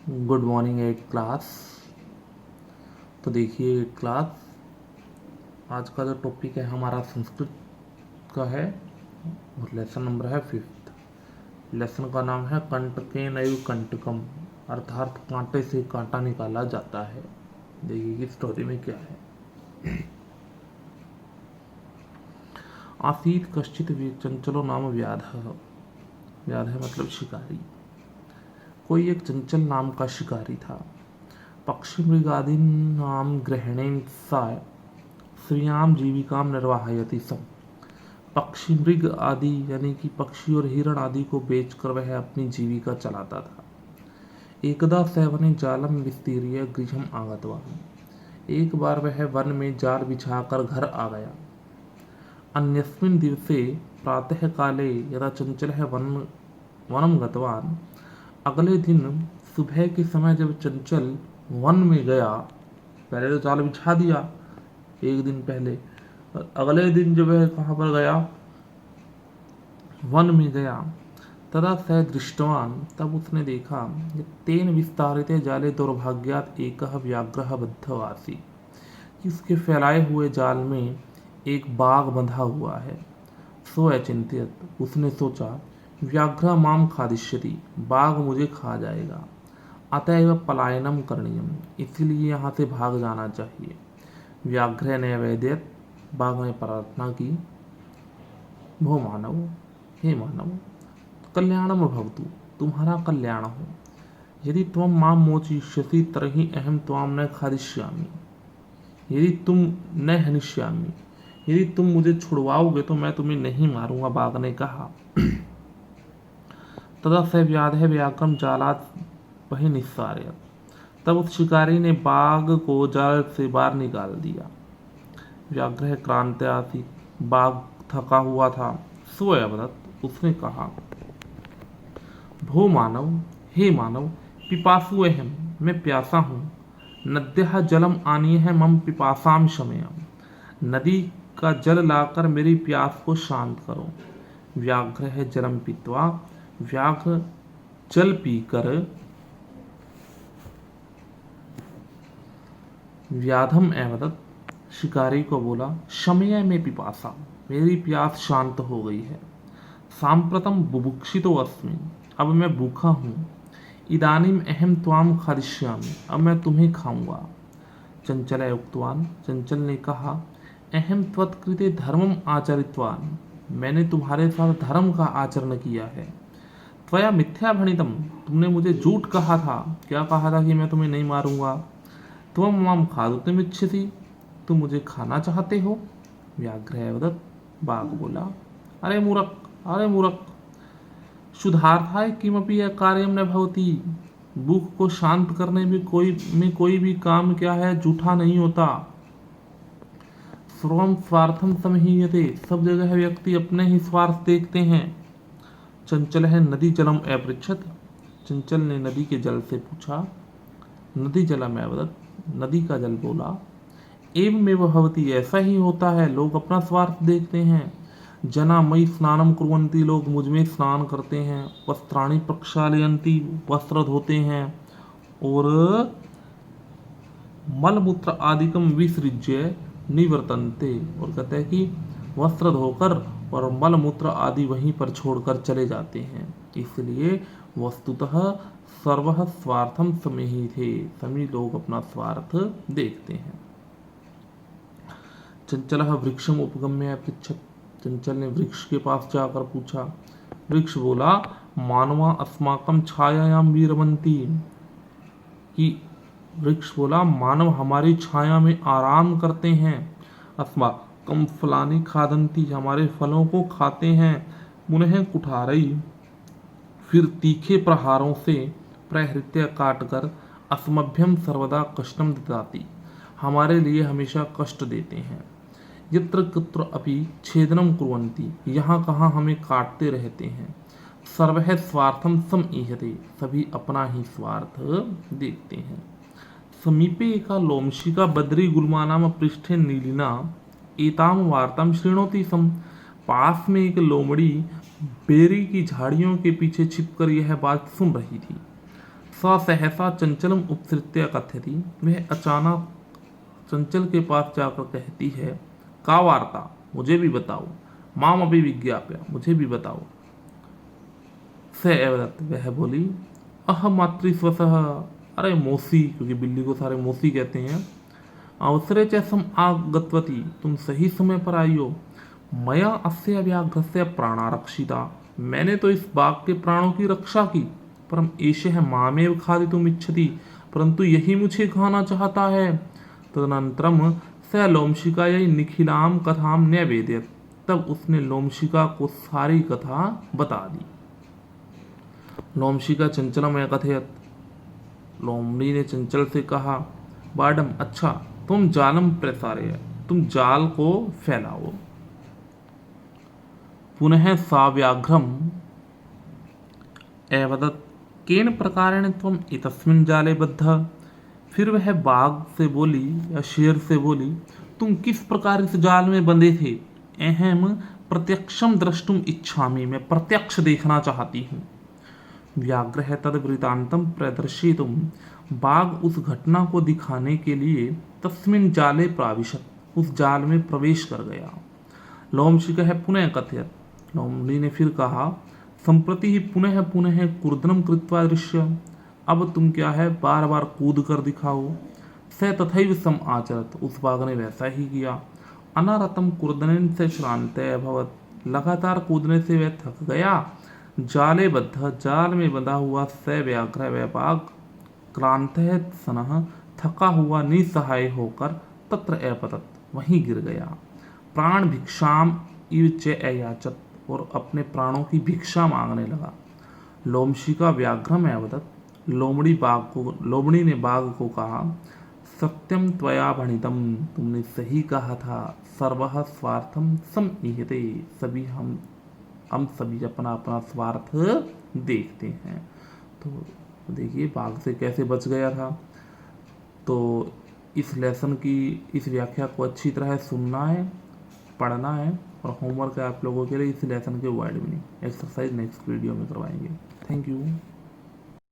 Good morning eight class. तो देखिए eight class, आज का जो टॉपिक है हमारा संस्कृत का है और लेसन नंबर है 5th। लेसन का नाम है कंटकेनैव कंटकम, अर्थात कांटे से कांटा निकाला जाता है। देखिए कि स्टोरी में क्या है। आसीत कश्चित चंचलो नाम व्याधः, व्याधः मतलब शिकारी। कोई एक चंचल नाम का शिकारी था। पक्षी मृगादीनां ग्रहणेन सा श्रियाम जीविकाम निर्वाहयति सम। पक्षी मृग आदि यानी कि पक्षी और हिरण आदि को बेचकर वह अपनी जीविका चलाता था। एकदा सैवने जालम विस्तीर्य गृहम आगतवान्। एक बार वह वन में जाल बिछाकर घर आ गया। अन्यस्मिन् दिवसे प्रातः काले यदा चंचलः वनम गतवान्। अगले दिन सुबह के समय जब चंचल वन में गया, पहले तो जाल बिछा दिया एक दिन पहले, और अगले दिन जब वह कहाँ पर गया, वन में गया, तदा स दृष्टवान, तब उसने देखा तेन विस्तारिते जाले दुर्भाग्यात एकः व्याघ्रः बद्धः आसीत्, कि उसके फैलाए हुए जाल में एक बाघ बंधा हुआ है। सो अचिंत्यत, उसने सोचा व्याघ्र माम खादिष्यति, बाघ मुझे खा जाएगा। अतएव पलायनम करणीयम, इसलिए यहाँ से भाग जाना चाहिए। व्याघ्र ने अवैद्यत, बाघ ने प्रार्थना की, भो मानव, हे मानव, कल्याणम भवतु, तुम्हारा कल्याण हो। यदि त्वं मां मोचयिष्यसि तर्हि अहं त्वां न खादिष्यामि, यदि तुम न हनिष्यामि, यदि तुम मुझे छुड़वाओगे तो मैं तुम्हें नहीं मारूंगा, बाघ ने कहा। तदा स व्याधः व्याघ्रम जालात् वही निस्सार्य, तब उस शिकारी ने बाघ को जाल से बाहर निकाल दिया। व्याघ्र क्रांत आसी, बाघ थका हुआ था। सोया अवदत्, उसने कहा, भो मानव, हे मानव, पिपासु अहम, मैं प्यासा हूँ। नद्यः जलम आनीय मम पिपासाम शमयम्, नदी का जल लाकर मेरी प्यास को शांत करो। व्याघ्र जलम पीत्वा, व्याघ्र जल पीकर व्याधम एवदत्, शिकारी को बोला, शमय में पिपासा, मेरी प्यास शांत हो गई है। सांप्रतम बुभुक्षितो अस्मि, अब मैं भूखा हूँ। इदानीम अहम त्वाम खादिष्यामि, अब मैं तुम्हें खाऊंगा। चंचल उक्तवान, चंचल ने कहा, अहम त्वत्कृते धर्मम आचरितवान, मैंने तुम्हारे साथ धर्म का आचरण किया है। त्वया मिथ्या भणितम, तुमने मुझे झूठ कहा था। क्या कहा था कि मैं तुम्हें नहीं मारूंगा। त्वं मां खादितुमिच्छसि, तुम मुझे खाना चाहते हो। व्याघ्र वदत्, बाघ बोला, अरे मूर्ख, अरे मूर्ख, शुद्धार्थाय किमपि कार्यम न भवति, भूख को शांत करने में कोई भी काम क्या है, झूठा नहीं होता। सर्वं स्वार्थम समहीयते, सब जगह व्यक्ति अपने ही स्वार्थ देखते हैं। चंचल है नदी जलम अपृच्छत, चंचल ने नदी के जल से पूछा। नदी जलम अवदत्, नदी का जल बोला, एवमेव भवति, ऐसा ही होता है, लोग अपना स्वार्थ देखते हैं। जना मयि स्नानम कुर्वन्ति, लोग मुझ में स्नान करते हैं। वस्त्राणि प्रक्षालयन्ति, वस्त्र धोते हैं। और मलमूत्र आदिकम विसृज्य निवर्तन्ते, और कहते हैं कि वस्त्र धोकर और मलमूत्र आदि वहीं पर छोड़कर चले जाते हैं। इसलिए वस्तुतः सर्वः स्वार्थम समेहीते, सभी लोग अपना स्वार्थ देखते हैं। चंचलः वृक्षम उपगम्य पृच्छत, चंचल ने वृक्ष के पास जाकर पूछा। वृक्ष बोला, मानवा अस्माकं छायायां विरमन्ति, कि वृक्ष बोला, मानव हमारी छाया में आराम करते हैं। अस्माकं फलानि खादन्ति, हमारे फलों को खाते हैं। पुनः कुठारई, फिर तीखे प्रहारों से प्रहृत्य काटकर अस्मभ्यम सर्वदा कष्टम ददाति, हमारे लिए हमेशा कष्ट देते हैं। यत्र कुत्र अपि छेदनम कुर्वन्ति, यहाँ कहाँ हमें काटते रहते हैं। सर्वः स्वार्थम समईहते, सभी अपना ही स्वार्थ देखते हैं। समीपे एका लोमशिका बद्री गुल्मानाम पृष्ठे नीलिना एताम वार्ताम शृणोति सम, पास में एक लोमड़ी बेरी की झाड़ियों के पीछे छिपकर यह बात सुन रही थी। सा सहसा चंचलम उपसृत्य कथयति, वह अचानक चंचल के पास जाकर कहती है, का वार्ता, मुझे भी बताओ, माम अभी विज्ञाप्य, मुझे भी बताओ। स एवदत्त, वह बोली, अह मातृस्वसः, अरे मौसी, क्योंकि बिल्ली को सारे मौसी कहते हैं। अवसरे च सम आगतवती, तुम सही समय पर आई हो। मया अस्य व्याघ्रस्य प्राणारक्षिता, मैंने तो इस बाघ के प्राणों की रक्षा की। परम एषः मामेव खादितुम इच्छति, परंतु यही मुझे खाना चाहता है। तदनंतरम स लोमशिकायै निखिलाम कथाम न्यवेदयत्, तब उसने लोमशिका को सारी कथा बता दी। लोमशिका चंचलम कथयत, लोमड़ी ने चंचल से कहा, बाडम, अच्छा, तुम जालम प्रसारय, तुम जाल को फैलाओ। पुनः सा व्याघ्रम एवदत्, केन प्रकारेण त्वम इतस्मिन् जाले बद्धः, फिर वह बाघ से बोली या शेर से बोली, तुम किस प्रकार इस जाल में बंधे थे। अहम प्रत्यक्षम द्रष्टुम इच्छामि, मैं प्रत्यक्ष देखना चाहती हूँ। व्याघ्र तद वृतांतम प्रदर्शितुम, बाघ उस घटना को दिखाने के लिए तस्मिन् जाले प्राविशत, उस जाल में प्रवेश कर गया। लोमशिकः पुनः कथयत, लोमड़ी ने फिर कहा, संप्रति ही पुनः पुनः कूर्दनम कृत्वा दृश्य, अब तुम क्या है बार बार कूद कर दिखाओ। स तथैव सम आचरत, उस बाघ ने वैसा ही किया। अनारतम कूर्दनेन से श्रांत अभवत, लगातार कूदने से वह थक गया। जाले बद्ध, जाल में बंधा हुआ स व्याघ्र, वह बाघ क्रांतः सनः, थका हुआ निसहाय होकर तत्र अपतत, वहीं गिर गया। प्राण भिक्षाम इव च अयाचत, और अपने प्राणों की भिक्षा मांगने लगा। लोमशिका व्याघ्रम अवदत, लोमड़ी ने बाघ को कहा, सत्यम त्वया भणितम, तुमने सही कहा था। सर्वः स्वार्थम समीहते, सभी हम सभी अपना अपना स्वार्थ देखते हैं। तो देखिए बाघ से कैसे बच गया था। तो इस लेसन की, इस व्याख्या को अच्छी तरह सुनना है, पढ़ना है, और होमवर्क है आप लोगों के लिए इस लेसन के word meaning exercise next video में करवाएंगे। Thank you.